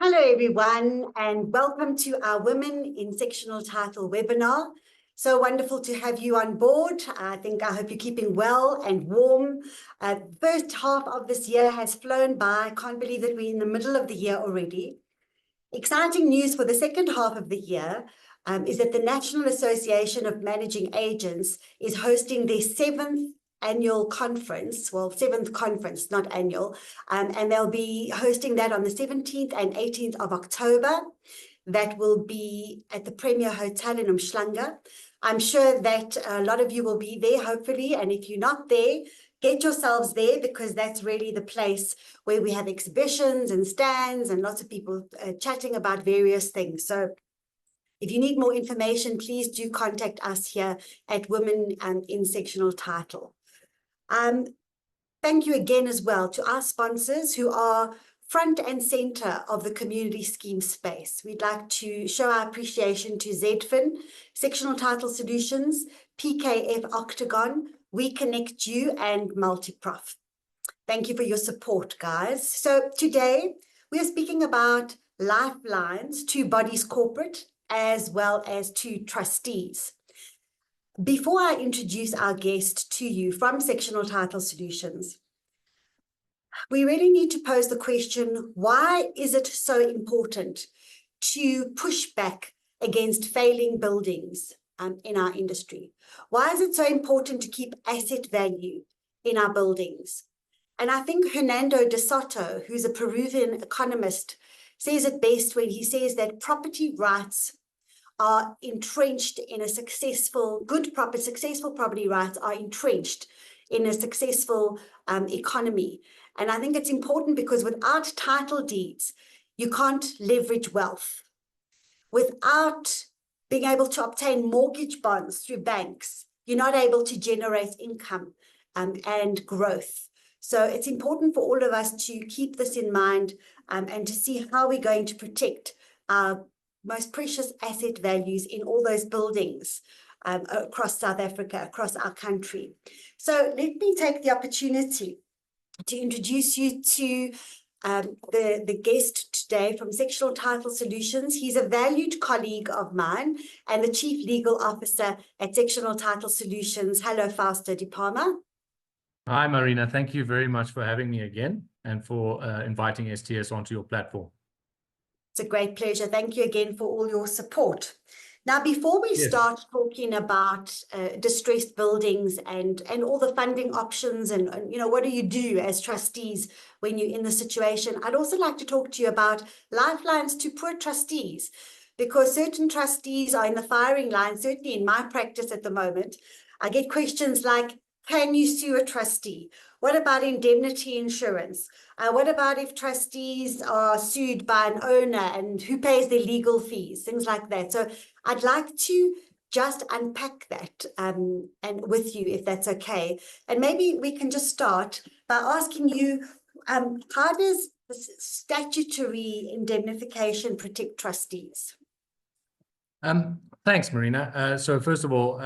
Hello, everyone, and welcome to our Women in Sectional Title webinar. So wonderful to have you on board. I hope you're keeping well and warm. First half of this year has flown by. I can't believe that we're in the middle of the year already. Exciting news for the second half of the year is that the National Association of Managing Agents is hosting their seventh annual conference, seventh conference, not annual, and they'll be hosting that on the 17th and 18th of October. That will be at the Premier Hotel in Umhlanga. I'm sure that a lot of you will be there, hopefully, and if you're not there, get yourselves there, because that's really the place where we have exhibitions and stands and lots of people chatting about various things. So if you need more information, please do contact us here at Women in Sectional Title. Thank you again as well to our sponsors who are front and center of the community scheme space. We'd like to show our appreciation to ZFIN, Sectional Title Solutions, PKF Octagon, We Connect You, and Multiprof. Thank you for your support, guys. So today we are speaking about lifelines to bodies corporate as well as to trustees. Before I introduce our guest to you from Sectional Title Solutions, we really need to pose the question, why is it so important to push back against failing buildings in our industry? Why is it so important to keep asset value in our buildings? And I think Hernando de Soto, who's a Peruvian economist, says it best when he says that property rights are entrenched in a successful property rights are entrenched in a successful economy. And I think it's important because without title deeds, you can't leverage wealth. Without being able to obtain mortgage bonds through banks, you're not able to generate income and growth. So it's important for all of us to keep this in mind and to see how we're going to protect our most precious asset values in all those buildings across South Africa, across our country. So let me take the opportunity to introduce you to the guest today from Sectional Title Solutions. He's a valued colleague of mine and the Chief Legal Officer at Sectional Title Solutions. Hello, Fausto Di Palma. Hi, Marina. Thank you very much for having me again and for inviting STS onto your platform. It's a great pleasure. Thank you again for all your support. Now, before we start talking about distressed buildings and all the funding options and what do you do as trustees when you're in the situation, I'd also like to talk to you about lifelines to poor trustees, because certain trustees are in the firing line. Certainly in my practice at the moment, I get questions like, can you sue a trustee? What about indemnity insurance? What about if trustees are sued by an owner and who pays their legal fees? Things like that. So I'd like to just unpack that and with you, if that's okay. And maybe we can just start by asking you, how does statutory indemnification protect trustees? Thanks, Marina. So first of all,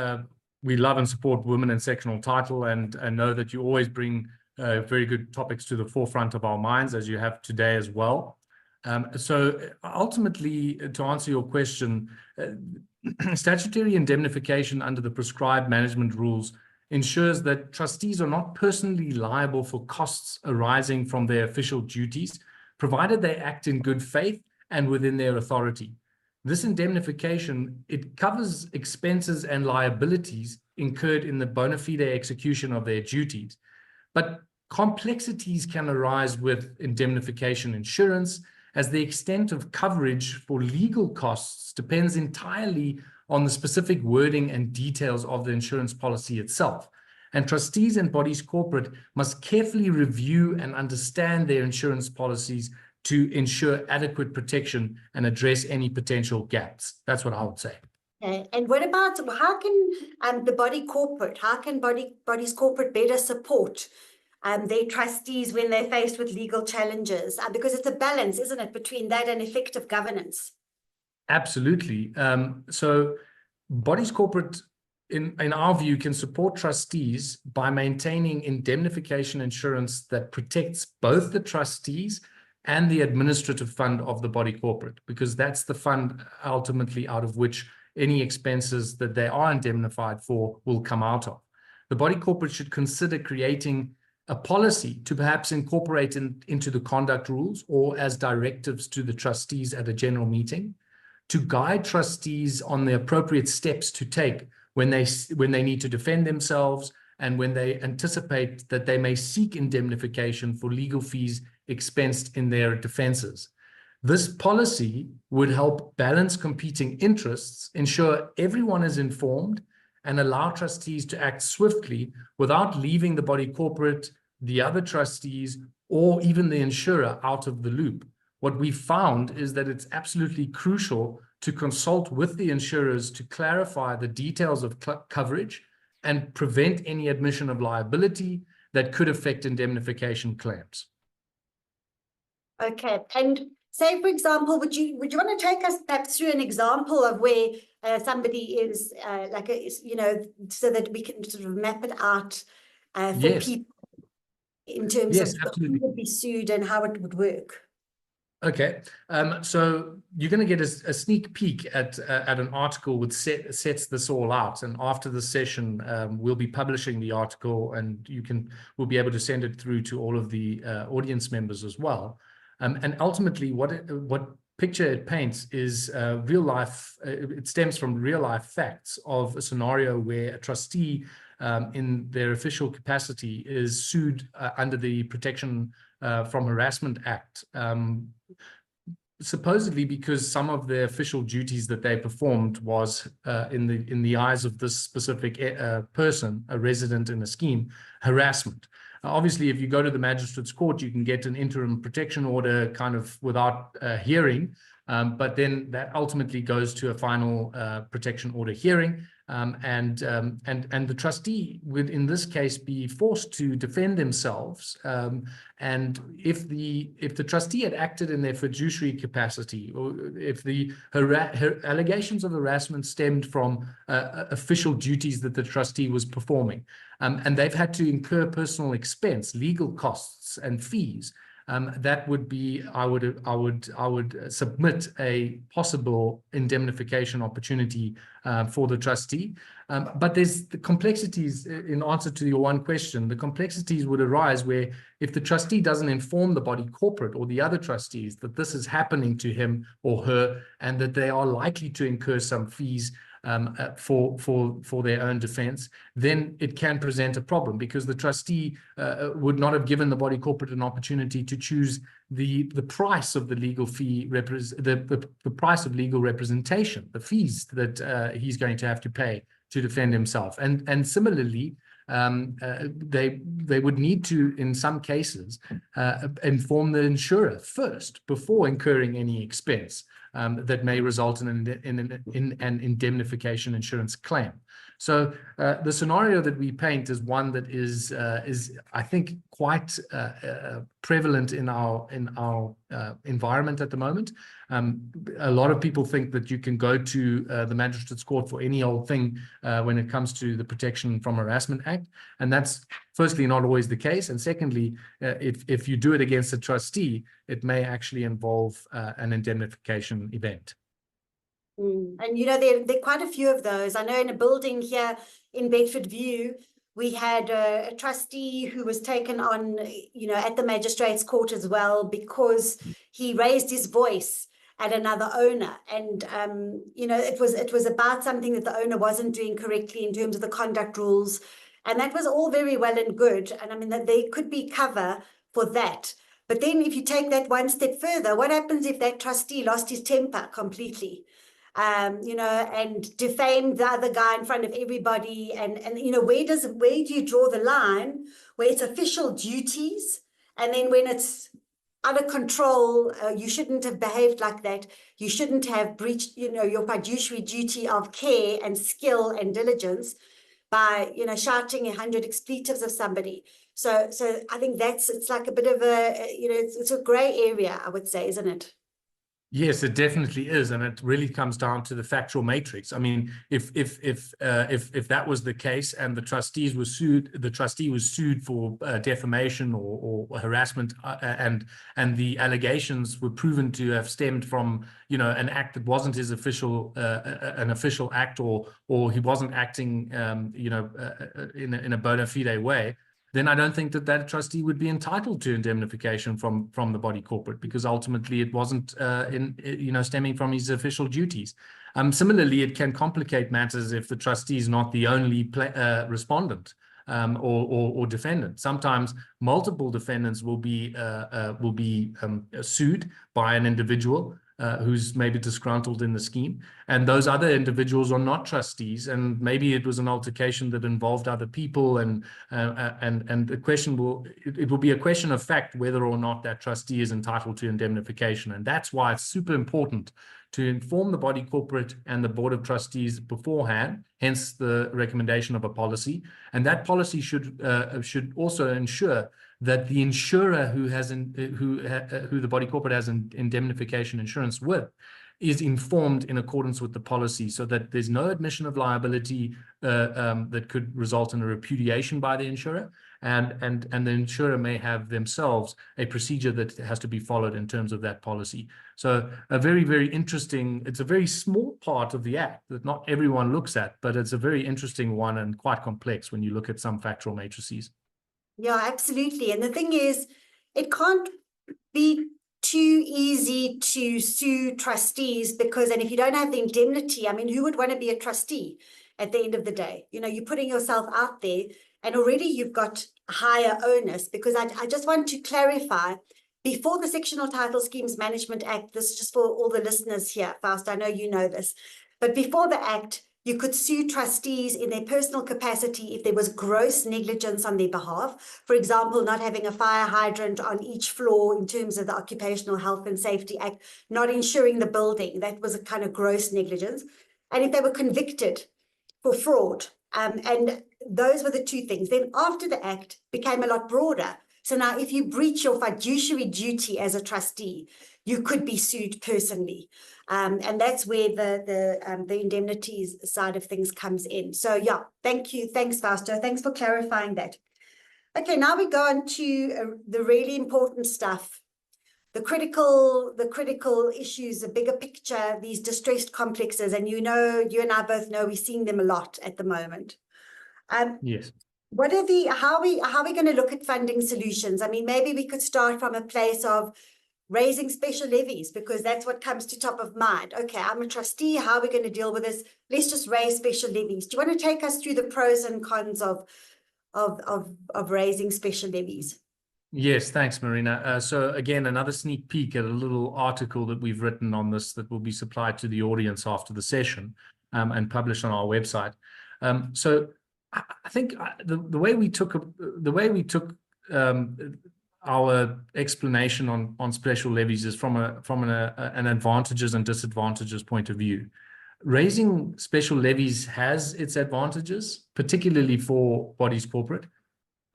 we love and support Women in Sectional Title and know that you always bring very good topics to the forefront of our minds, as you have today as well. So ultimately, to answer your question, statutory indemnification under the prescribed management rules ensures that trustees are not personally liable for costs arising from their official duties, provided they act in good faith and within their authority. This indemnification, it covers expenses and liabilities incurred in the bona fide execution of their duties. But complexities can arise with indemnification insurance, as the extent of coverage for legal costs depends entirely on the specific wording and details of the insurance policy itself. And trustees and bodies corporate must carefully review and understand their insurance policies to ensure adequate protection and address any potential gaps. That's what I would say. Okay. And what about, how can bodies corporate better support their trustees when they're faced with legal challenges? Because it's a balance, isn't it, between that and effective governance? Absolutely. So bodies corporate, in our view, can support trustees by maintaining indemnification insurance that protects both the trustees and the administrative fund of the body corporate, because that's the fund ultimately out of which any expenses that they are indemnified for will come out of. The body corporate should consider creating a policy to perhaps incorporate into the conduct rules or as directives to the trustees at a general meeting, to guide trustees on the appropriate steps to take when they need to defend themselves and when they anticipate that they may seek indemnification for legal fees expensed in their defenses. This policy would help balance competing interests, ensure everyone is informed, and allow trustees to act swiftly without leaving the body corporate, the other trustees, or even the insurer out of the loop. What we found is that it's absolutely crucial to consult with the insurers to clarify the details of coverage and prevent any admission of liability that could affect indemnification claims. Okay, and say, for example, would you want to take us perhaps through an example of where somebody is so that we can sort of map it out for people in terms of who would be sued and how it would work? Okay, so you're going to get a sneak peek at an article which sets this all out, and after the session, we'll be publishing the article, and we'll be able to send it through to all of the audience members as well. And ultimately, what picture it paints is real life. It stems from real life facts of a scenario where a trustee, in their official capacity, is sued under the Protection from Harassment Act, supposedly because some of the official duties that they performed was, in the eyes of this specific person, a resident in a scheme, harassment. Obviously, if you go to the magistrate's court, you can get an interim protection order kind of without hearing, but then that ultimately goes to a final protection order hearing, and the trustee would, in this case, be forced to defend themselves. And if the trustee had acted in their fiduciary capacity, or if the allegations of harassment stemmed from official duties that the trustee was performing, and they've had to incur personal expense, legal costs, and fees, that would be, I would submit a possible indemnification opportunity for the trustee. But there's the complexities. In answer to your one question, the complexities would arise where if the trustee doesn't inform the body corporate or the other trustees that this is happening to him or her, and that they are likely to incur some fees for their own defense, then it can present a problem, because the trustee would not have given the body corporate an opportunity to choose the price of the legal fee, the price of legal representation, the fees that he's going to have to pay to defend himself. And similarly, they would need to, in some cases, inform the insurer first before incurring any expense that may result in an indemnification insurance claim. So the scenario that we paint is one that is I think quite prevalent in our environment at the moment. A lot of people think that you can go to the magistrate's court for any old thing when it comes to the Protection from Harassment Act, and that's firstly not always the case, and secondly, if you do it against a trustee, it may actually involve an indemnification event. And there are quite a few of those. I know in a building here in Bedford View, we had a trustee who was taken on, at the magistrate's court as well, because he raised his voice at another owner. And, it was about something that the owner wasn't doing correctly in terms of the conduct rules. And that was all very well and good. And I mean, that there could be cover for that. But then if you take that one step further, what happens if that trustee lost his temper completely? And defamed the other guy in front of everybody, and where do you draw the line where it's official duties, and then when it's out of control, you shouldn't have behaved like that, you shouldn't have breached your fiduciary duty of care and skill and diligence by shouting 100 expletives of somebody. So I think it's like a bit of a it's a gray area, I would say, isn't it? Yes, it definitely is, and it really comes down to the factual matrix. I mean, if that was the case, and the trustees were sued, the trustee was sued for defamation or harassment, and the allegations were proven to have stemmed from, you know, an act that wasn't his official an official act, or he wasn't acting you know, in a bona fide way, then I don't think that that trustee would be entitled to indemnification from the body corporate, because ultimately it wasn't you know, stemming from his official duties. Similarly, it can complicate matters if the trustee is not the only respondent or defendant. Sometimes multiple defendants will be sued by an individual who's maybe disgruntled in the scheme, and those other individuals are not trustees, and maybe it was an altercation that involved other people, and the question it will be a question of fact whether or not that trustee is entitled to indemnification. And that's why it's super important to inform the body corporate and the board of trustees beforehand, hence the recommendation of a policy. And that policy should also ensure that the insurer who the body corporate has an indemnification insurance with is informed in accordance with the policy, so that there's no admission of liability that could result in a repudiation by the insurer, and the insurer may have themselves a procedure that has to be followed in terms of that policy. So a very, very interesting, it's a very small part of the act that not everyone looks at, but it's a very interesting one and quite complex when you look at some factual matrices. Yeah, absolutely. And the thing is, it can't be too easy to sue trustees, because, and if you don't have the indemnity, I mean, who would want to be a trustee at the end of the day? You know, you're putting yourself out there, and already you've got higher onus. Because I just want to clarify, before the Sectional Title Schemes Management Act, this is just for all the listeners here, Fausto, I know you know this, but before the act, you could sue trustees in their personal capacity if there was gross negligence on their behalf. For example, not having a fire hydrant on each floor in terms of the Occupational Health and Safety Act, not insuring the building. That was a kind of gross negligence. And if they were convicted for fraud, and those were the two things. Then after the act became a lot broader. So now if you breach your fiduciary duty as a trustee, you could be sued personally. And that's where the indemnities side of things comes in. So yeah, thank you. Thanks, Fausto. Thanks for clarifying that. Okay, now we go on to the really important stuff. The critical issues, the bigger picture, these distressed complexes. And you know, you and I both know we're seeing them a lot at the moment. Yes. What are how are we going to look at funding solutions? I mean, maybe we could start from a place of raising special levies, because that's what comes to top of mind. Okay, I'm a trustee. How are we going to deal with this? Let's just raise special levies. Do you want to take us through the pros and cons of raising special levies? Yes, thanks, Marina. So again, another sneak peek at a little article that we've written on this that will be supplied to the audience after the session and published on our website. So I think the way we took our explanation on special levies is from an advantages and disadvantages point of view. Raising special levies has its advantages, particularly for bodies corporate.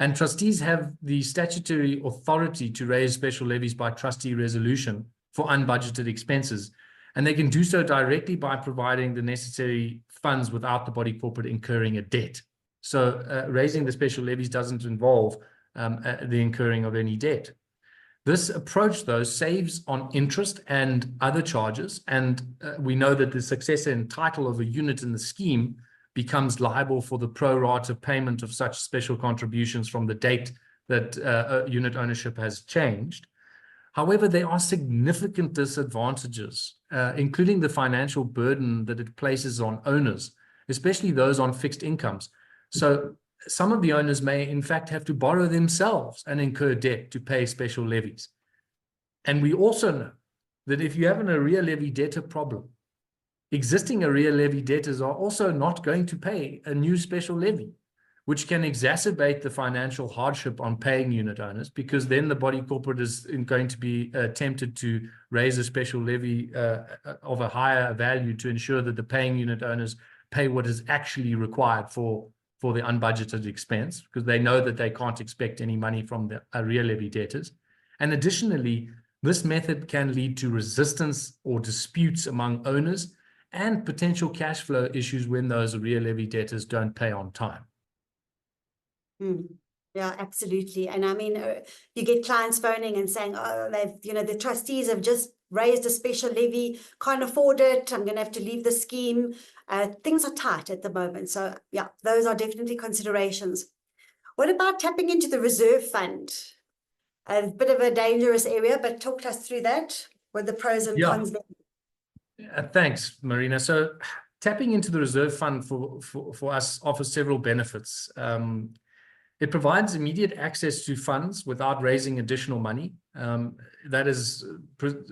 And trustees have the statutory authority to raise special levies by trustee resolution for unbudgeted expenses. And they can do so directly by providing the necessary funds without the body corporate incurring a debt. So raising the special levies doesn't involve the incurring of any debt. This approach, though, saves on interest and other charges. And we know that the successor in title of a unit in the scheme becomes liable for the pro rata payment of such special contributions from the date that unit ownership has changed. However, there are significant disadvantages, including the financial burden that it places on owners, especially those on fixed incomes. So some of the owners may, in fact, have to borrow themselves and incur debt to pay special levies. And we also know that if you have an arrear levy debtor problem, existing arrear levy debtors are also not going to pay a new special levy, which can exacerbate the financial hardship on paying unit owners, because then the body corporate is going to be tempted to raise a special levy of a higher value to ensure that the paying unit owners pay what is actually required for the unbudgeted expense, because they know that they can't expect any money from the arrear levy debtors. And additionally, This method can lead to resistance or disputes among owners and potential cash flow issues when those arrear levy debtors don't pay on time. Yeah, absolutely. And I mean, you get clients phoning and saying, oh, the trustees have just raised a special levy, can't afford it, I'm going to have to leave the scheme. Things are tight at the moment. So yeah, those are definitely considerations. What about tapping into the reserve fund? A bit of a dangerous area, but talk to us through that, what the pros and cons there. Thanks, Marina. So tapping into the reserve fund for us offers several benefits. It provides immediate access to funds without raising additional money. That is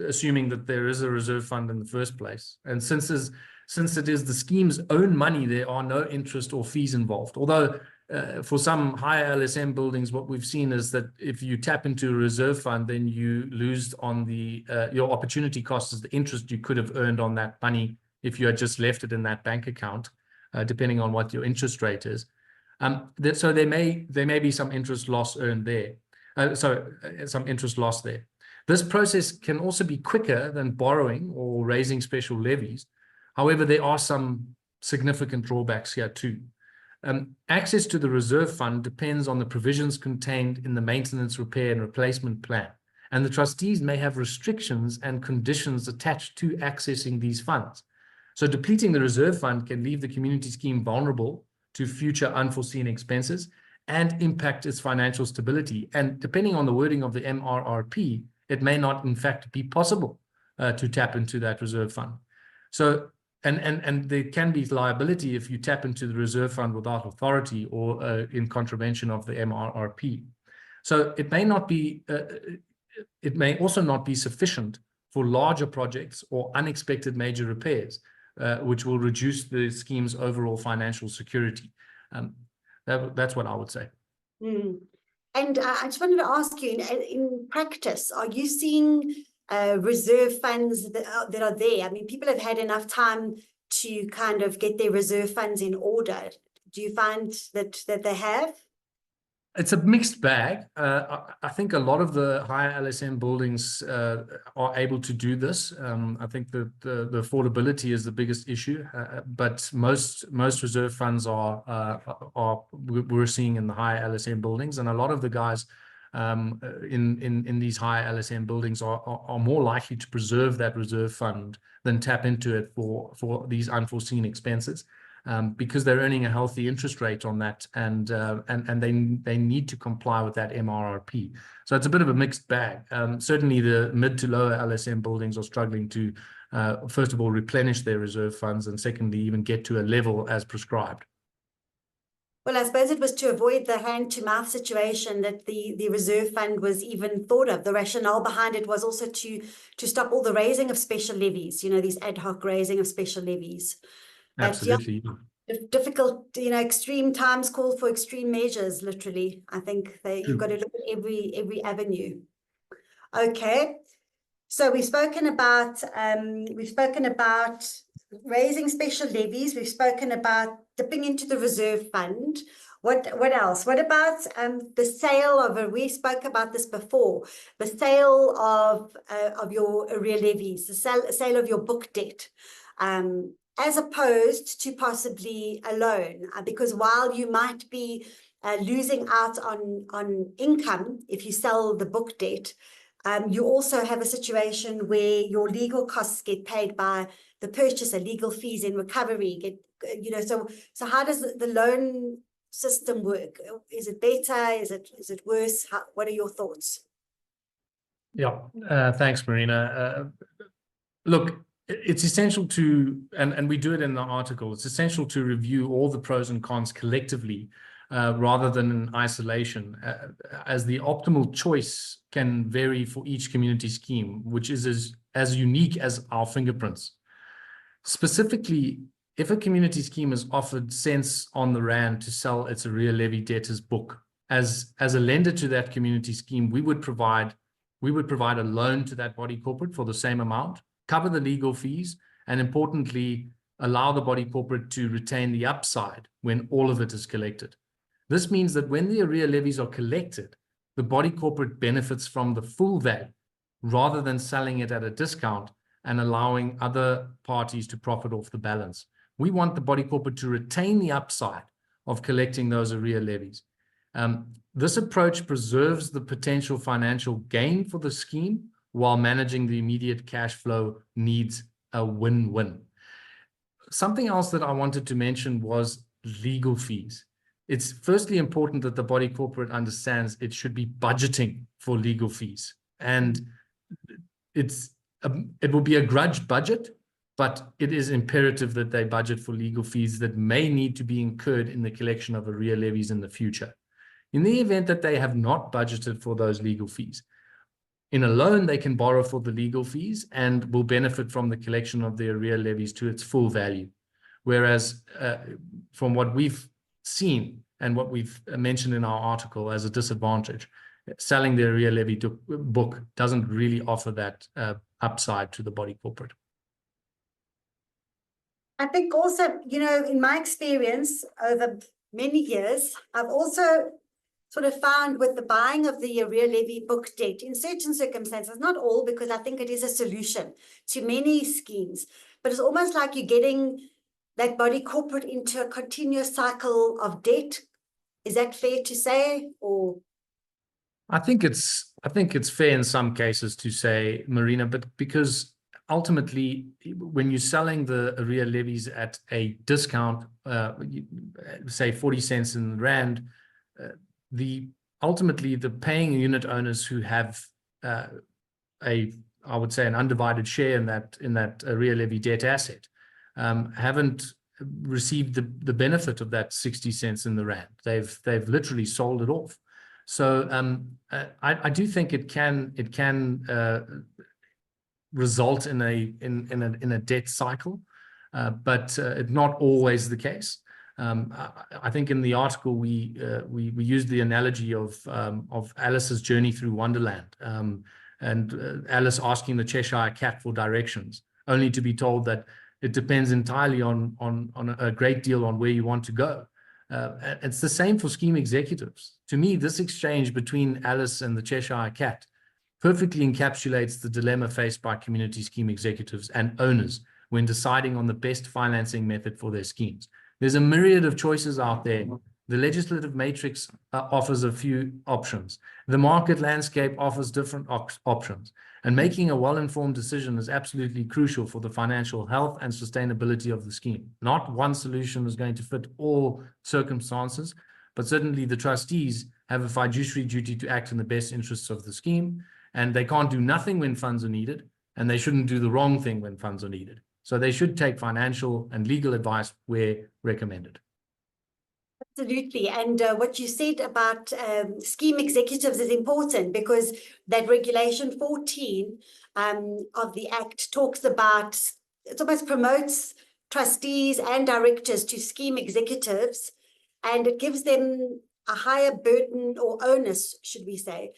assuming that there is a reserve fund in the first place. And since it is the scheme's own money, there are no interest or fees involved. Although for some higher LSM buildings, what we've seen is that if you tap into a reserve fund, then you lose on your opportunity cost is the interest you could have earned on that money if you had just left it in that bank account, depending on what your interest rate is. So there may be some interest loss earned there. Some interest loss there. This process can also be quicker than borrowing or raising special levies. However, there are some significant drawbacks here too. Access to the reserve fund depends on the provisions contained in the maintenance, repair, and replacement plan. And the trustees may have restrictions and conditions attached to accessing these funds. So depleting the reserve fund can leave the community scheme vulnerable to future unforeseen expenses and impact its financial stability. And depending on the wording of the MRRP, it may not, in fact, be possible to tap into that reserve fund. So, and there can be liability if you tap into the reserve fund without authority or in contravention of the MRRP. So it may not be, it may also not be sufficient for larger projects or unexpected major repairs, which will reduce the scheme's overall financial security. That's what I would say. And I just wanted to ask you, in practice, are you seeing reserve funds that are there? I mean, people have had enough time to kind of get their reserve funds in order. Do you find that they have? It's a mixed bag. I think a lot of the higher LSM buildings are able to do this. I think that the affordability is the biggest issue, but most reserve funds we're seeing in the higher LSM buildings, and a lot of the guys in these higher LSM buildings are more likely to preserve that reserve fund than tap into it for these unforeseen expenses. Because they're earning a healthy interest rate on that, and they need to comply with that MRRP. So it's a bit of a mixed bag. Certainly the mid to lower LSM buildings are struggling to, first of all, replenish their reserve funds, and secondly, even get to a level as prescribed. Well, I suppose it was to avoid the hand-to-mouth situation that the reserve fund was even thought of. The rationale behind it was also to stop all the raising of special levies, these ad hoc raising of special levies. Absolutely. Yeah, difficult, extreme times call for extreme measures, literally. I think you've got to look at every avenue. Okay. So we've spoken about raising special levies. We've spoken about dipping into the reserve fund. What else? What about the sale of we spoke about this before, the sale of your arrear levies, the sale of your book debt. As opposed to possibly a loan, because while you might be losing out on income if you sell the book debt, you also have a situation where your legal costs get paid by the purchaser, legal fees in recovery get, so how does the loan system work? Is it better? Is it worse? What are your thoughts? Yeah, thanks, Marina. Look, it's essential to, and we do it in the article, it's essential to review all the pros and cons collectively rather than in isolation, as the optimal choice can vary for each community scheme, which is as unique as our fingerprints. Specifically, if a community scheme is offered cents on the rand to sell its arrear levy debtors book, as a lender to that community scheme, we would provide a loan to that body corporate for the same amount, cover the legal fees, and importantly, allow the body corporate to retain the upside when all of it is collected. This means that when the arrear levies are collected, the body corporate benefits from the full value, rather than selling it at a discount and allowing other parties to profit off the balance. We want the body corporate to retain the upside of collecting those arrear levies. This approach preserves the potential financial gain for the scheme while managing the immediate cash flow needs, a win-win. Something else that I wanted to mention was legal fees. It's firstly important that the body corporate understands it should be budgeting for legal fees. And it will be a grudge budget, but it is imperative that they budget for legal fees that may need to be incurred in the collection of arrear levies in the future. In the event that they have not budgeted for those legal fees, in a loan, they can borrow for the legal fees and will benefit from the collection of the arrear levies to its full value. Whereas from what we've seen and what we've mentioned in our article as a disadvantage, selling the arrear levy book doesn't really offer that upside to the body corporate. I think also, you know, in my experience over many years, I've also sort of found with the buying of the arrear levy book debt in certain circumstances, not all, because I think it is a solution to many schemes, but it's almost like you're getting that body corporate into a continuous cycle of debt. Is that fair to say? Or I think it's fair in some cases to say, Marina, but because ultimately, when you're selling the arrear levies at a discount, say 40 cents in the rand, ultimately the paying unit owners who have I would say an undivided share in that arrear levy debt asset haven't received the benefit of that 60 cents in the rand. They've literally sold it off. So I do think it can result in a debt cycle, but it's not always the case. I think in the article we used the analogy of Alice's journey through Wonderland, and Alice asking the Cheshire Cat for directions, only to be told that it depends entirely on a great deal on where you want to go. It's the same for scheme executives. To me, this exchange between Alice and the Cheshire Cat perfectly encapsulates the dilemma faced by community scheme executives and owners when deciding on the best financing method for their schemes. There's a myriad of choices out there. The legislative matrix offers a few options. The market landscape offers different options. And making a well-informed decision is absolutely crucial for the financial health and sustainability of the scheme. Not one solution is going to fit all circumstances, but certainly the trustees have a fiduciary duty to act in the best interests of the scheme, and they can't do nothing when funds are needed, and they shouldn't do the wrong thing when funds are needed. So they should take financial and legal advice where recommended. absolutely. And what you said about scheme executives is important, because that regulation 14 of the Act talks about, it almost promotes trustees and directors to scheme executives, and it gives them a higher burden or onus, should we say,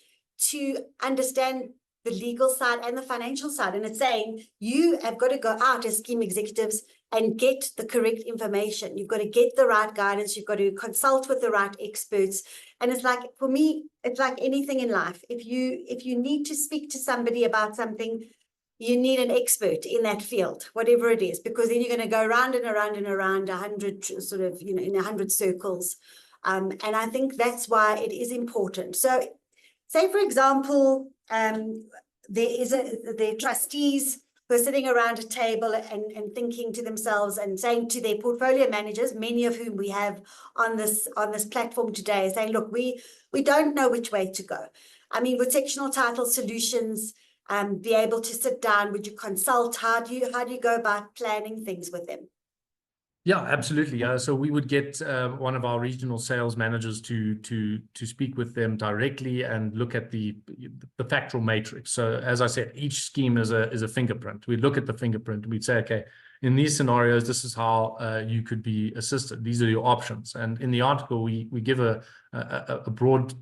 to understand the legal side and the financial side. And it's saying you have got to go out as scheme executives and get the correct information. You've got to get the right guidance. You've got to consult with the right experts. And it's like, for me, it's like anything in life. If you need to speak to somebody about something, you need an expert in that field, whatever it is, because then you're going to go around and around and around 100 sort of, you know, in 100 circles. And I think that's why it is important. So say, for example, the trustees who are sitting around a table and thinking to themselves and saying to their portfolio managers, many of whom we have on this platform today, saying, look, we don't know which way to go. I mean, would Sectional Title Solutions be able to sit down? Would you consult? How do you go about planning things with them? Yeah, absolutely. So we would get one of our regional sales managers to speak with them directly and look at the factual matrix. So as I said, each scheme is a fingerprint. We'd look at the fingerprint and we'd say, okay, in these scenarios, this is how you could be assisted. These are your options. And in the article, we give a broad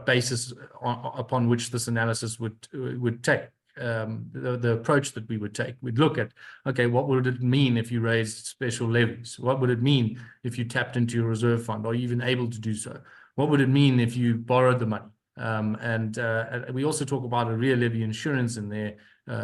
basis upon which this analysis would take. The approach that we would take. We'd look at, okay, what would it mean if you raised special levies? What would it mean if you tapped into your reserve fund? Are you even able to do so? What would it mean if you borrowed the money? And we also talk about arrear levy insurance in there,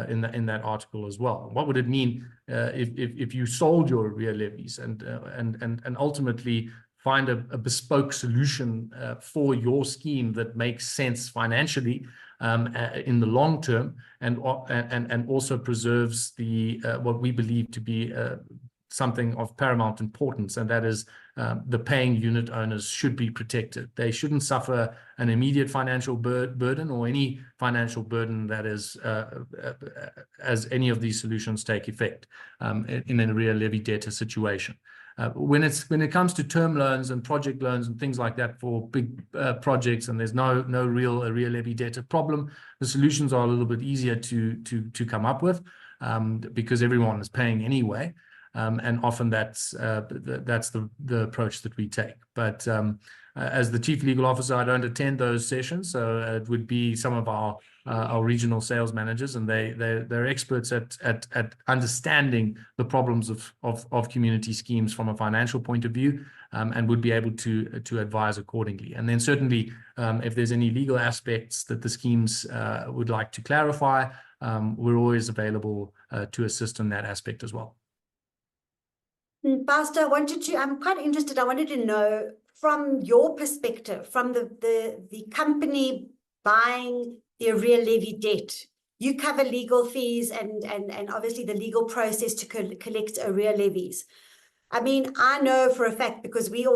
in that article as well. What would it mean if you sold your arrear levies and ultimately find a bespoke solution for your scheme that makes sense financially in the long term, and also preserves the what we believe to be something of paramount importance, and that is the paying unit owners should be protected. They shouldn't suffer an immediate financial burden or any financial burden that is as any of these solutions take effect in an arrear levy debtor situation. When it comes to term loans and project loans and things like that for big projects, and there's no real arrear levy debtor problem, the solutions are a little bit easier to come up with because everyone is paying anyway. And often that's the approach that we take. But as the Chief Legal Officer, I don't attend those sessions, so it would be some of our regional sales managers, and they're experts at understanding the problems of community schemes from a financial point of view, and would be able to advise accordingly. And then certainly, if there's any legal aspects that the schemes would like to clarify, we're always available to assist in that aspect as well. Fausto, I'm quite interested. I wanted to know from your perspective, from the company buying the arrear levy debt, you cover legal fees and obviously the legal process to collect arrear levies. I mean, I know for a fact, because we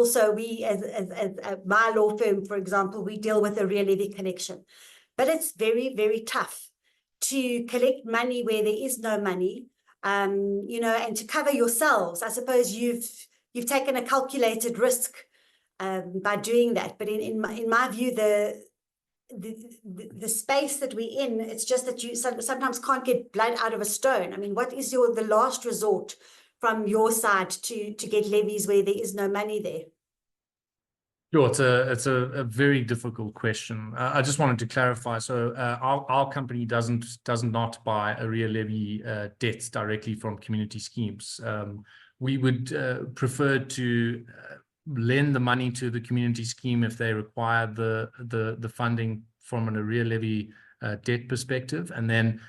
as my law firm, for example, we deal with arrear levy collection, but it's very, very tough to collect money where there is no money. You know, and to cover yourselves. I suppose you've taken a calculated risk by doing that. But in my view, the space that we're in, it's just that you sometimes can't get blood out of a stone. I mean, what is the last resort from your side to get levies where there is no money there? Sure, it's a very difficult question. I just wanted to clarify. So our company does not buy arrear levy debts directly from community schemes. We would prefer to lend the money to the community scheme if they require the funding from an arrear levy debt perspective, and then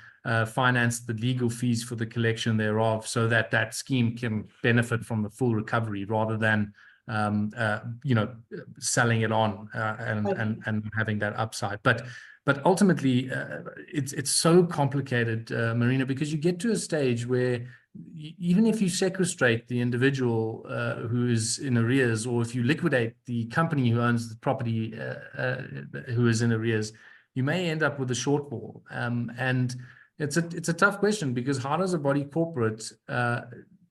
finance the legal fees for the collection thereof, so that scheme can benefit from the full recovery rather than you know, selling it on and having that upside. But ultimately, it's so complicated, Marina, because you get to a stage where even if you sequestrate the individual who is in arrears, or if you liquidate the company who owns the property who is in arrears, you may end up with a shortfall. And it's a tough question, because how does a body corporate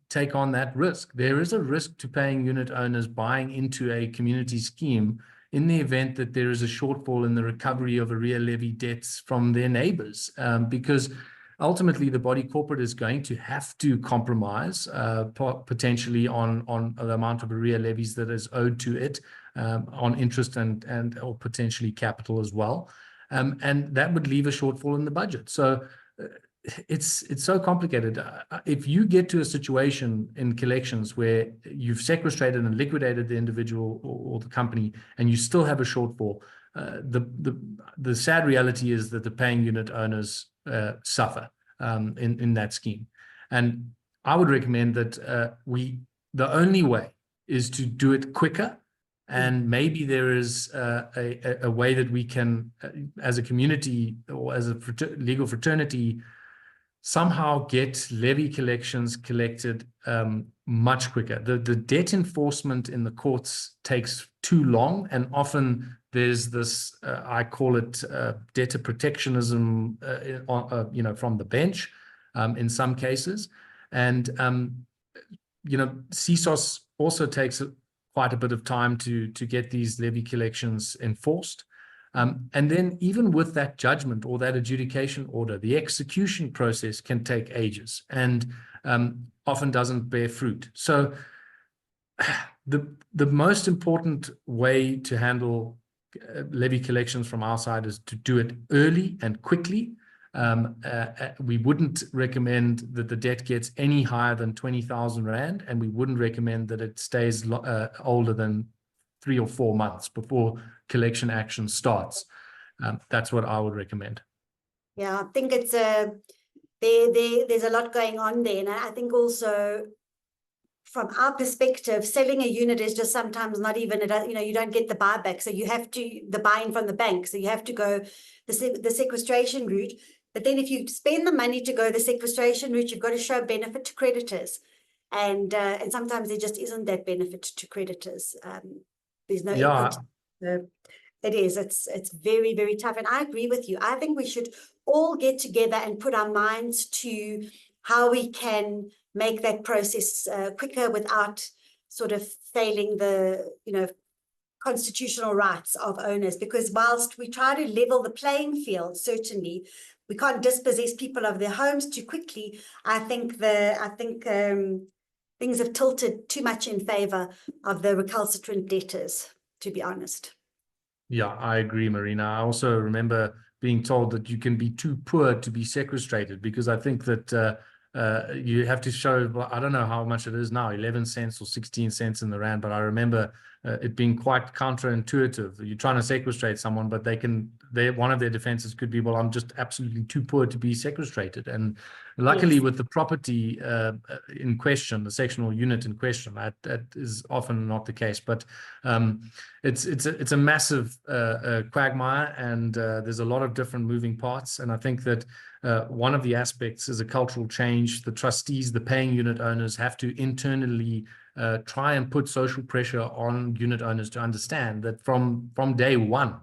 take on that risk? There is a risk to paying unit owners buying into a community scheme in the event that there is a shortfall in the recovery of arrear levy debts from their neighbors, because ultimately the body corporate is going to have to compromise potentially on the amount of arrear levies that is owed to it, on interest and or potentially capital as well, and that would leave a shortfall in the budget. So it's so complicated. If you get to a situation in collections where you've sequestrated and liquidated the individual or the company and you still have a shortfall, the sad reality is that the paying unit owners suffer in that scheme. And I would recommend that the only way is to do it quicker. And maybe there is a way that we can, as a community or as a legal fraternity, somehow get levy collections collected much quicker. The debt enforcement in the courts takes too long, and often there's this, I call it debtor protectionism, you know, from the bench in some cases. And, you know, CSOS also takes quite a bit of time to get these levy collections enforced. And then even with that judgment or that adjudication order, the execution process can take ages and often doesn't bear fruit. So the most important way to handle levy collections from our side is to do it early and quickly. We wouldn't recommend that the debt gets any higher than 20,000 Rand, and we wouldn't recommend that it stays older than 3 or 4 months before collection action starts. That's what I would recommend. Yeah, I think it's there's a lot going on there. And I think also from our perspective, selling a unit is just sometimes not even, you don't get the buyback. So you have to, the buy-in from the bank. So you have to go the sequestration route. But then if you spend the money to go the sequestration route, you've got to show benefit to creditors. And sometimes there just isn't that benefit to creditors. There's no equity. So it's very, very tough. And I agree with you. I think we should all get together and put our minds to how we can make that process quicker without sort of failing the, constitutional rights of owners. Because whilst we try to level the playing field, certainly we can't dispossess people of their homes too quickly. I think things have tilted too much in favor of the recalcitrant debtors, to be honest. Yeah, I agree, Marina. I also remember being told that you can be too poor to be sequestrated, because I think that you have to show, well, I don't know how much it is now, 11 cents or 16 cents in the rand, but I remember it being quite counterintuitive. You're trying to sequestrate someone, but one of their defenses could be, well, I'm just absolutely too poor to be sequestrated. And luckily, with the property in question, the sectional unit in question, that is often not the case. But it's a massive quagmire, and there's a lot of different moving parts. And I think that one of the aspects is a cultural change. The trustees, the paying unit owners, have to internally try and put social pressure on unit owners to understand that from day one,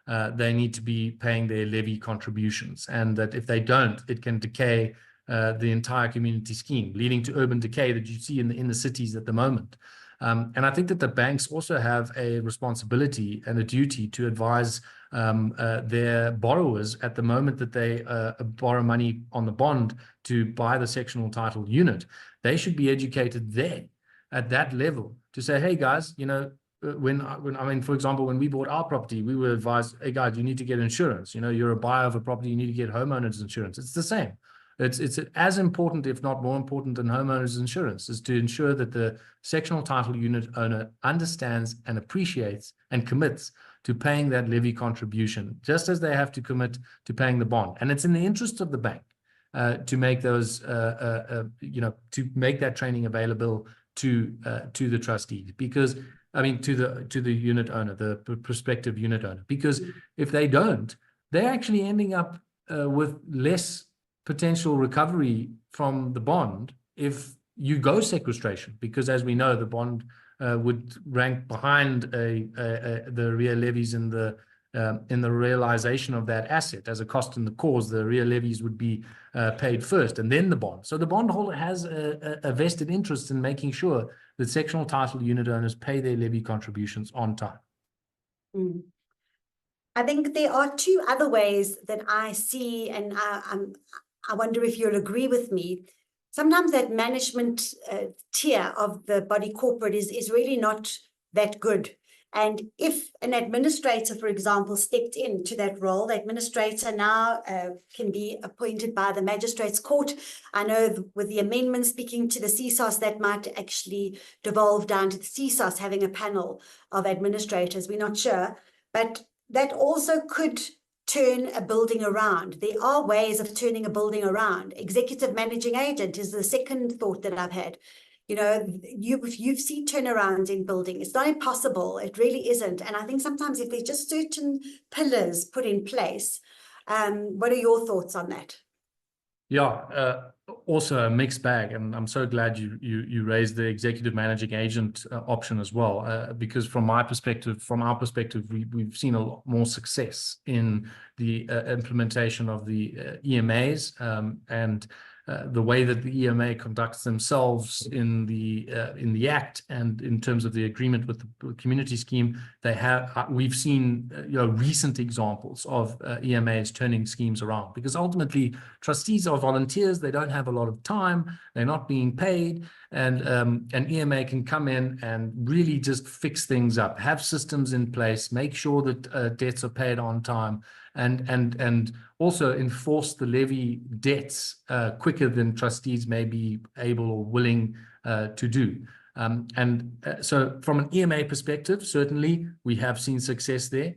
they need to be paying their levy contributions, and that if they don't, it can decay the entire community scheme, leading to urban decay that you see in the cities at the moment. And I think that the banks also have a responsibility and a duty to advise their borrowers at the moment that they borrow money on the bond to buy the sectional title unit. They should be educated there at that level to say, hey guys, for example, when we bought our property, we were advised, hey guys, you need to get insurance. You're a buyer of a property, you need to get homeowners insurance. It's the same. It's as important, if not more important than homeowners insurance, is to ensure that the sectional title unit owner understands and appreciates and commits to paying that levy contribution, just as they have to commit to paying the bond. And it's in the interest of the bank to make those, to make that training available to the trustee, because to the unit owner, the prospective unit owner, because if they don't, they're actually ending up with less potential recovery from the bond if you go sequestration, because as we know, the bond would rank behind the rear levies in the realization of that asset as a cost in the cause. The rear levies would be paid first, and then the bond. So the bondholder has a vested interest in making sure that sectional title unit owners pay their levy contributions on time. I think there are two other ways that I see, and I wonder if you'll agree with me. Sometimes that management tier of the body corporate is really not that good. And if an administrator, for example, stepped into that role, the administrator now can be appointed by the magistrates court. I know with the amendment speaking to the CSOS, that might actually devolve down to the CSOS having a panel of administrators. We're not sure. But that also could turn a building around. There are ways of turning a building around. Executive managing agent is the second thought that I've had. You've seen turnarounds in building. It's not impossible. It really isn't. And I think sometimes if there's just certain pillars put in place, what are your thoughts on that? Yeah, also a mixed bag, and I'm so glad you raised the executive managing agent option as well, because from our perspective, we've seen a lot more success in the implementation of the EMAs and the way that the EMA conducts themselves in the Act, and in terms of the agreement with the community scheme. We've seen recent examples of EMAs turning schemes around, because ultimately trustees are volunteers. They don't have a lot of time. They're not being paid, and an EMA can come in and really just fix things up, have systems in place, make sure that debts are paid on time, and also enforce the levy debts quicker than trustees may be able or willing to do. So from an EMA perspective, certainly we have seen success there.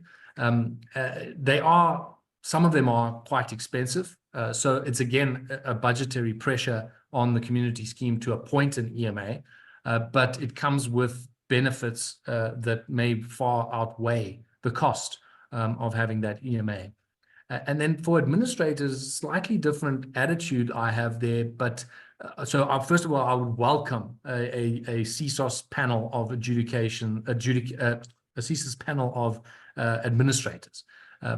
Some of them are quite expensive. So it's again a budgetary pressure on the community scheme to appoint an EMA, but it comes with benefits that may far outweigh the cost of having that EMA. And then for administrators, slightly different attitude I have there. But first of all, I would welcome a CSOS panel of a CSOS panel of administrators,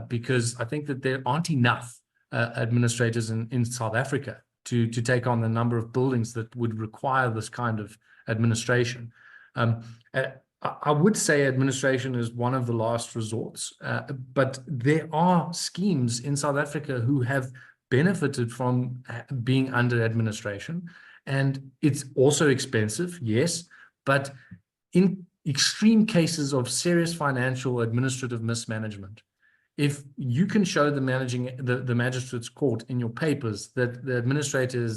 because I think that there aren't enough administrators in South Africa to take on the number of buildings that would require this kind of administration. I would say administration is one of the last resorts, but there are schemes in South Africa who have benefited from being under administration, and it's also expensive, yes, but in extreme cases of serious financial administrative mismanagement, if you can show the magistrate's court in your papers that the administrator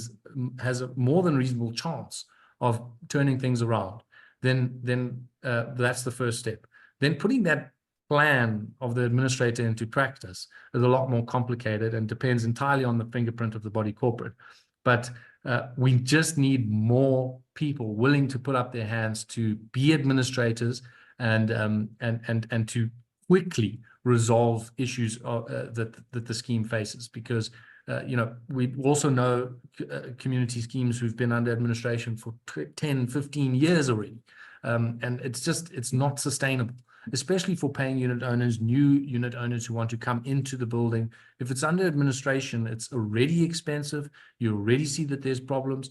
has a more than reasonable chance of turning things around, then that's the first step. Then putting that plan of the administrator into practice is a lot more complicated and depends entirely on the fingerprint of the body corporate. But we just need more people willing to put up their hands to be administrators and to quickly resolve issues that the scheme faces, because we also know community schemes who've been under administration for 10, 15 years already. And it's not sustainable, especially for paying unit owners, new unit owners who want to come into the building. If it's under administration, it's already expensive. You already see that there's problems.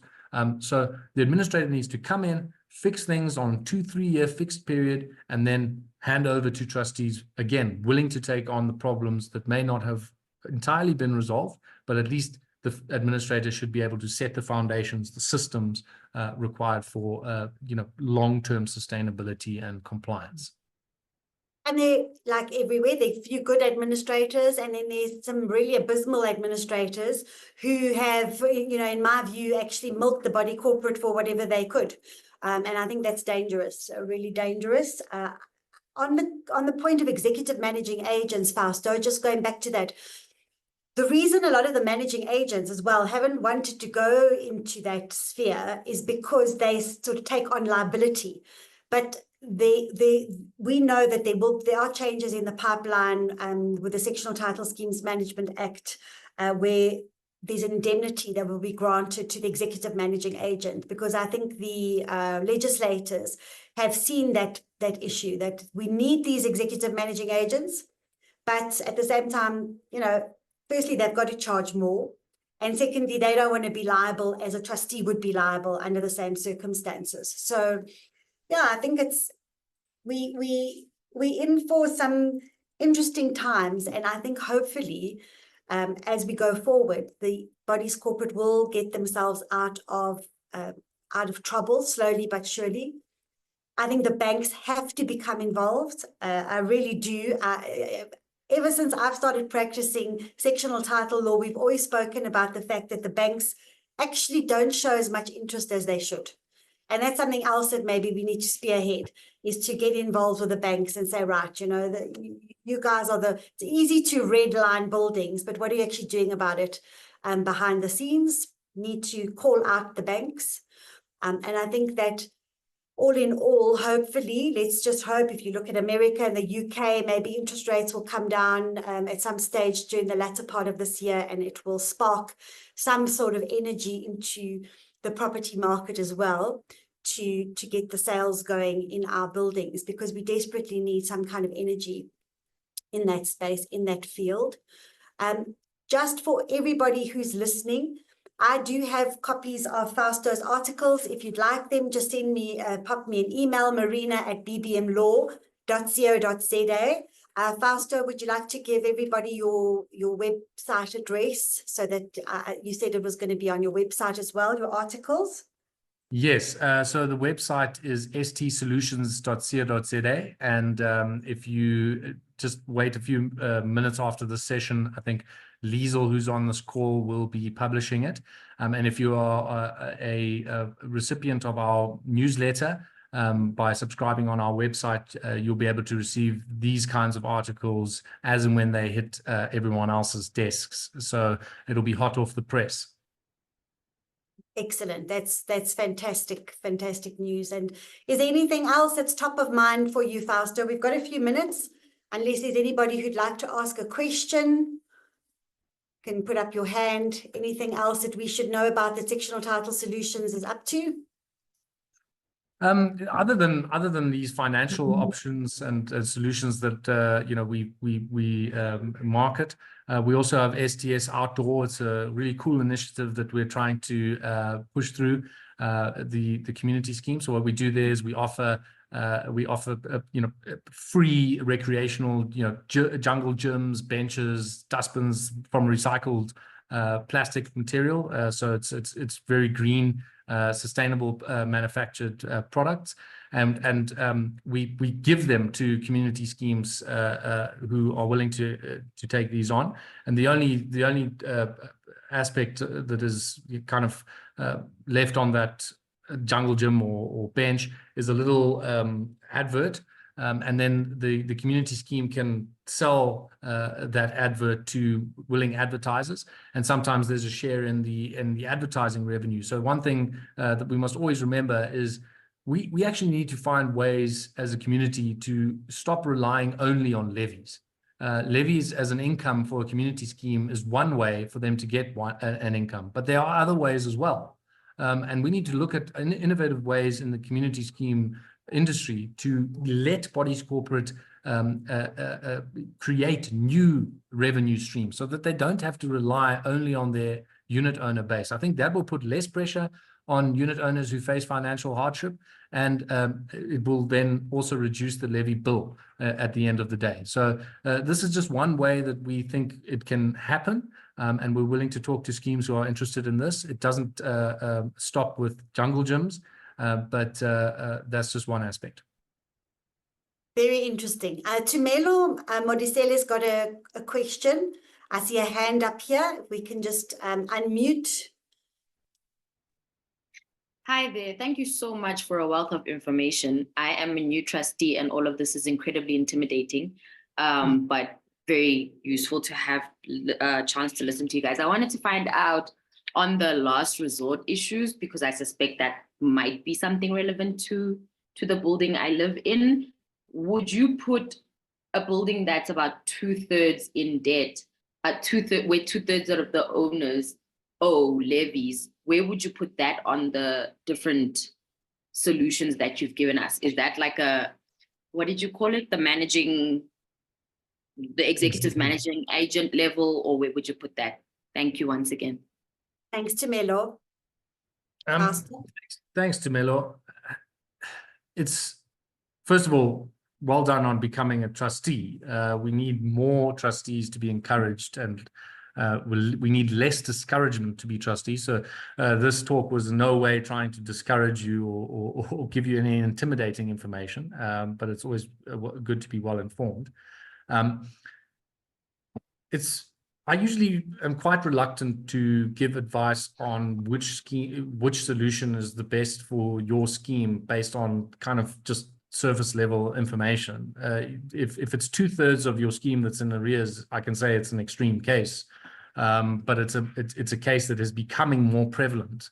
So the administrator needs to come in, fix things on 2-3 year fixed period, and then hand over to trustees, again, willing to take on the problems that may not have entirely been resolved, but at least the administrator should be able to set the foundations, the systems required for long-term sustainability and compliance. And they, like everywhere, there are a few good administrators, and then there's some really abysmal administrators who have, in my view, actually milked the body corporate for whatever they could. And I think that's dangerous, really dangerous. On the point of executive managing agents, Fausto, just going back to that, the reason a lot of the managing agents as well haven't wanted to go into that sphere is because they sort of take on liability. But we know that there are changes in the pipeline with the Sectional Title Schemes Management Act, where there's an indemnity that will be granted to the executive managing agent, because I think the legislators have seen that issue, that we need these executive managing agents, but at the same time, firstly, they've got to charge more. And secondly, they don't want to be liable as a trustee would be liable under the same circumstances. So, yeah, I think we in for some interesting times. And I think hopefully, as we go forward, the bodies corporate will get themselves out of trouble slowly but surely. I think the banks have to become involved. I really do. Ever since I've started practicing sectional title law, we've always spoken about the fact that the banks actually don't show as much interest as they should. And that's something else that maybe we need to spearhead, is to get involved with the banks and say, right, you guys are it's easy to redline buildings, but what are you actually doing about it behind the scenes? Need to call out the banks. And I think that all in all, hopefully, let's just hope, if you look at America and the UK, maybe interest rates will come down at some stage during the latter part of this year, and it will spark some sort of energy into the property market as well to get the sales going in our buildings, because we desperately need some kind of energy in that space, in that field. Just for everybody who's listening, I do have copies of Fausto's articles. If you'd like them, just pop me an email, marina@bbmlaw.co.za. Fausto, would you like to give everybody your website address, so that you said it was going to be on your website as well, your articles? Yes, so the website is stsolutions.co.za, and if you just wait a few minutes after the session, I think Liesel, who's on this call, will be publishing it. And if you are a recipient of our newsletter, by subscribing on our website, you'll be able to receive these kinds of articles as and when they hit everyone else's desks. So it'll be hot off the press. Excellent. That's fantastic news. And is there anything else that's top of mind for you, Fausto? We've got a few minutes, unless there's anybody who'd like to ask a question. Can put up your hand. Anything else that we should know about the Sectional Title Solutions is up to? Other than these financial options and solutions that we market, we also have STS Outdoor. It's a really cool initiative that we're trying to push through the community scheme. So what we do there is we offer free recreational jungle gyms, benches, dustbins from recycled plastic material. So it's very green, sustainable manufactured products, and we give them to community schemes who are willing to take these on. And the only aspect that is kind of left on that jungle gym or bench is a little advert, and then the community scheme can sell that advert to willing advertisers, and sometimes there's a share in the advertising revenue. So one thing that we must always remember is we actually need to find ways as a community to stop relying only on levies. Levies as an income for a community scheme is one way for them to get an income, but there are other ways as well. And we need to look at innovative ways in the community scheme industry to let bodies corporate create new revenue streams so that they don't have to rely only on their unit owner base. I think that will put less pressure on unit owners who face financial hardship, and it will then also reduce the levy bill at the end of the day. So this is just one way that we think it can happen, and we're willing to talk to schemes who are interested in this. It doesn't stop with jungle gyms, but that's just one aspect. Very interesting. Tumelo Modisele's got a question. I see a hand up here. If we can just unmute. Hi there. Thank you so much for a wealth of information. I am a new trustee, and all of this is incredibly intimidating, but very useful to have a chance to listen to you guys. I wanted to find out on the last resort issues, because I suspect that might be something relevant to the building I live in. Would you put a building that's about 2/3 in debt, where 2/3 of the owners owe levies, where would you put that on the different solutions that you've given us? Is that like what did you call it? The executive managing agent level, or where would you put that? Thank you once again. Thanks, Tumelo. Thanks, Tumelo. It's, first of all, well done on becoming a trustee. We need more trustees to be encouraged, and we need less discouragement to be trustees. So this talk was in no way trying to discourage you or give you any intimidating information, but it's always good to be well informed. I usually am quite reluctant to give advice on which solution is the best for your scheme based on kind of just surface level information. If it's 2/3 of your scheme that's in arrears, I can say it's an extreme case, but it's a case that is becoming more prevalent.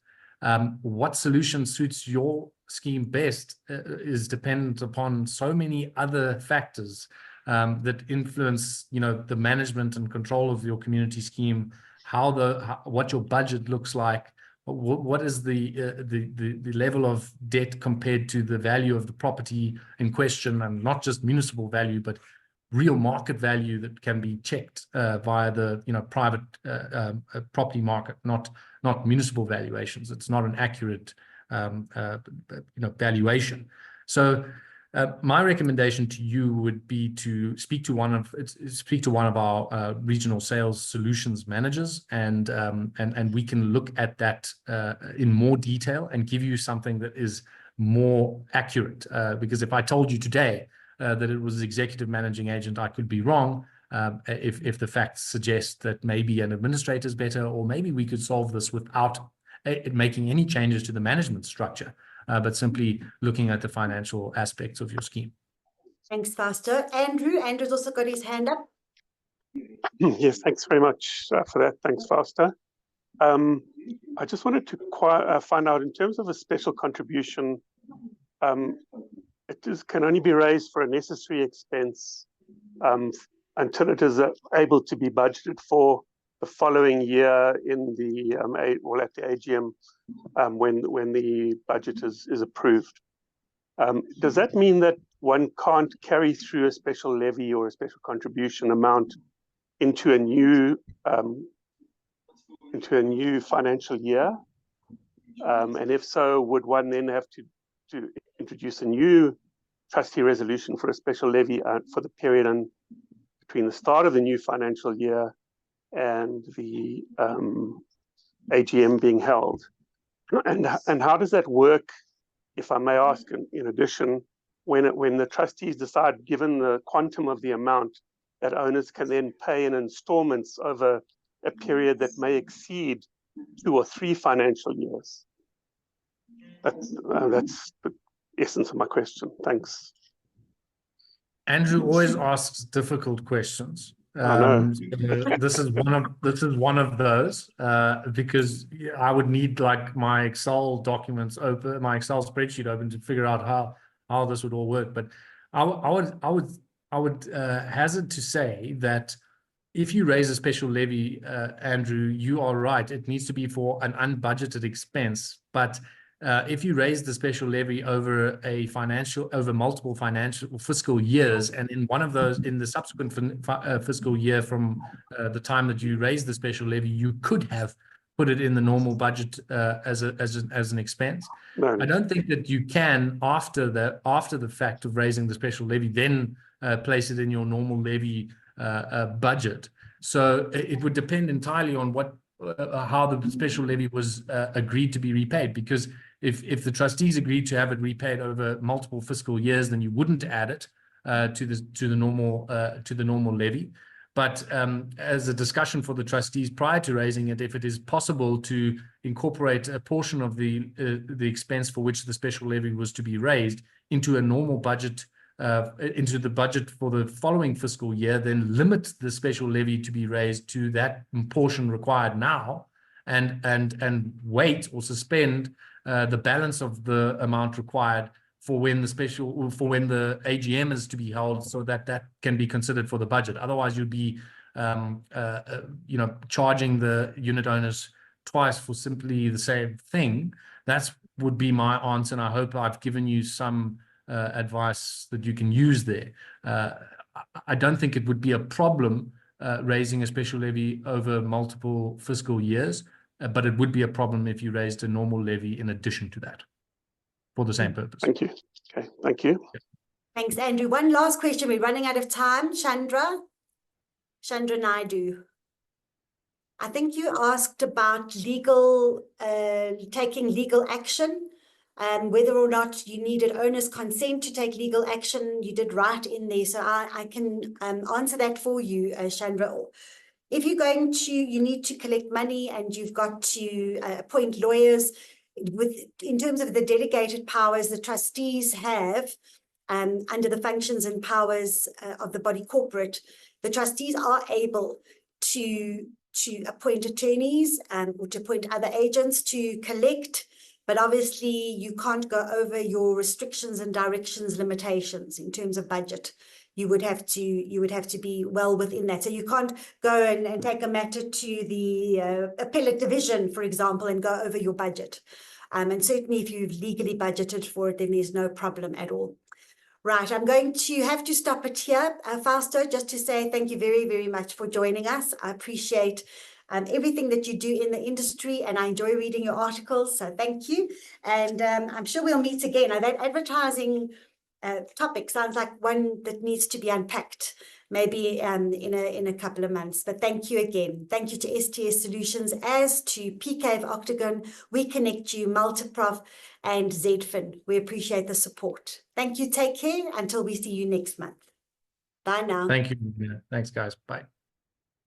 What solution suits your scheme best is dependent upon so many other factors that influence, the management and control of your community scheme, what your budget looks like, what is the level of debt compared to the value of the property in question, and not just municipal value, but real market value that can be checked via the private property market, not municipal valuations. It's not an accurate valuation. So my recommendation to you would be to speak to one of our regional sales solutions managers, and we can look at that in more detail and give you something that is more accurate. Because if I told you today that it was executive managing agent, I could be wrong. If the facts suggest that maybe an administrator is better, or maybe we could solve this without making any changes to the management structure. but simply looking at the financial aspects of your scheme. Thanks, Fausto. Andrew's also got his hand up. Yes, thanks very much for that. Thanks, Fausto. I just wanted to find out, in terms of a special contribution, it can only be raised for a necessary expense until it is able to be budgeted for the following year in the at the AGM when the budget is approved. Does that mean that one can't carry through a special levy or a special contribution amount into a new financial year? And if so, would one then have to introduce a new trustee resolution for a special levy for the period between the start of the new financial year and the AGM being held? And how does that work, if I may ask, in addition, when the trustees decide, given the quantum of the amount, that owners can then pay in installments over a period that may exceed 2 or 3 financial years? That's the essence of my question. Thanks. Andrew always asks difficult questions. I know. This is one of those, because I would need like my Excel documents open, my Excel spreadsheet open to figure out how this would all work. But I would hazard to say that if you raise a special levy, Andrew, you are right. It needs to be for an unbudgeted expense. But if you raise the special levy over multiple financial fiscal years, and in one of those, in the subsequent fiscal year from the time that you raise the special levy, you could have put it in the normal budget as an expense. No. I don't think that you can, after the fact of raising the special levy, then place it in your normal levy budget. So it would depend entirely on how the special levy was agreed to be repaid. Because if the trustees agreed to have it repaid over multiple fiscal years, then you wouldn't add it to the normal levy. But as a discussion for the trustees prior to raising it, if it is possible to incorporate a portion of the expense for which the special levy was to be raised into a normal budget, into the budget for the following fiscal year, then limit the special levy to be raised to that portion required now, and wait or suspend the balance of the amount required for when the AGM is to be held, so that can be considered for the budget. Otherwise, you'd be charging the unit owners twice for simply the same thing. That would be my answer, and I hope I've given you some advice that you can use there. I don't think it would be a problem raising a special levy over multiple fiscal years, but it would be a problem if you raised a normal levy in addition to that for the same purpose. Thank you. Okay, thank you. Thanks, Andrew. One last question. We're running out of time. Chandra Naidu. I think you asked about taking legal action, and whether or not you needed owner's consent to take legal action. You did write in there, so I can answer that for you, Chandra. If you're you need to collect money and you've got to appoint lawyers, in terms of the delegated powers the trustees have under the functions and powers of the body corporate, the trustees are able to appoint attorneys or to appoint other agents to collect. But obviously, you can't go over your restrictions and directions limitations in terms of budget. You would have to be well within that. So you can't go and take a matter to the appellate division, for example, and go over your budget. And certainly, if you've legally budgeted for it, then there's no problem at all. Right, I'm going to have to stop it here. Fausto, just to say thank you very, very much for joining us. I appreciate everything that you do in the industry, and I enjoy reading your articles, so thank you. And I'm sure we'll meet again. Now, that advertising topic sounds like one that needs to be unpacked, maybe in a couple of months. But thank you again. Thank you to STS Solutions, as to PK of Octagon, We Connect You, Multiprof, and Zfin. We appreciate the support. Thank you. Take care until we see you next month. Bye now. Thank you. Thanks, guys. Bye.